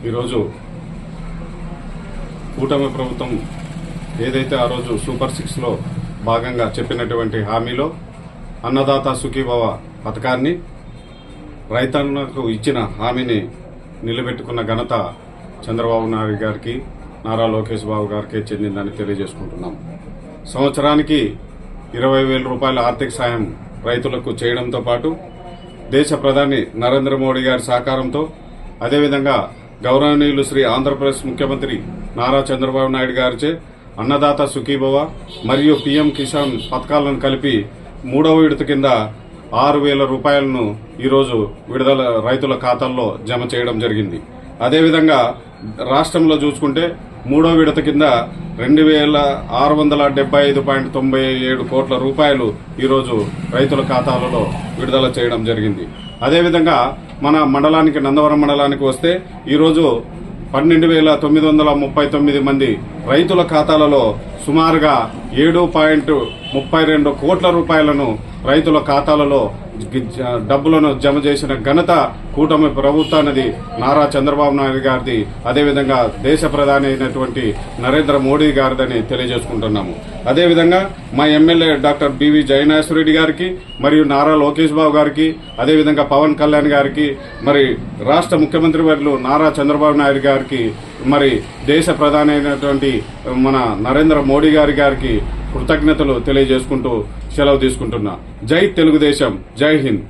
ఈరోజు కూటమి ప్రభుత్వం ఏదైతే ఆ రోజు సూపర్ 6లో భాగంగా చెప్పినటువంటి హామీలో అన్నదాత సుఖీభవ పథకాన్ని రైతన్నకు ఇచ్చిన హామీని నిలబెట్టుకున్న ఘనత చంద్రబాబు నాయుడు గారికి, నారా లోకేష్ బాబు గారికి చెందిందని తెలియజేసుకుంటున్నాం. సంవత్సరానికి 20,000 రూపాయల ఆర్థిక సాయం రైతులకు చేయడంతో పాటు దేశ ప్రధాని నరేంద్ర మోడీ గారి సహకారంతో, అదేవిధంగా గౌరవనీయులు శ్రీ ఆంధ్రప్రదేశ్ ముఖ్యమంత్రి నారా చంద్రబాబు నాయుడు గారిచే అన్నదాత సుఖీభవ మరియు పీఎం కిసాన్ పథకాలను కలిపి 3వ విడత కింద 6,000 రూపాయలను ఈరోజు విడుదల రైతుల ఖాతాల్లో జమ చేయడం జరిగింది. అదేవిధంగా రాష్ట్రంలో చూసుకుంటే 3వ విడత కింద 2,675.97 కోట్ల రూపాయలు ఈరోజు రైతుల ఖాతాలలో విడుదల చేయడం జరిగింది. అదేవిధంగా మన మండలానికి, నందవరం మండలానికి వస్తే ఈరోజు 12,939 మంది రైతుల ఖాతాలలో సుమారుగా 7.32 కోట్ల రూపాయలను రైతుల ఖాతాలలో డబ్బులను జమ చేసిన ఘనత కూటమి ప్రభుత్వానికి, నారా చంద్రబాబు నాయుడు గారిది, అదేవిధంగా దేశ ప్రధాని అయినటువంటి నరేంద్ర మోడీ గారిదని తెలియజేసుకుంటున్నాము. అదేవిధంగా మా ఎమ్మెల్యే డాక్టర్ బివి జయనాశ్వరెడ్డి గారికి మరియు నారా లోకేష్ బాబు గారికి, అదేవిధంగా పవన్ కళ్యాణ్ గారికి, మరి రాష్ట్ర ముఖ్యమంత్రి వర్యులు నారా చంద్రబాబు నాయుడు గారికి, మరి దేశ ప్రధాని అయినటువంటి మన నరేంద్ర మోడీ గారికి కృతజ్ఞతలు తెలియజేసుకుంటూ సెలవు తీసుకుంటున్నా. జై తెలుగుదేశం, జై హింద్.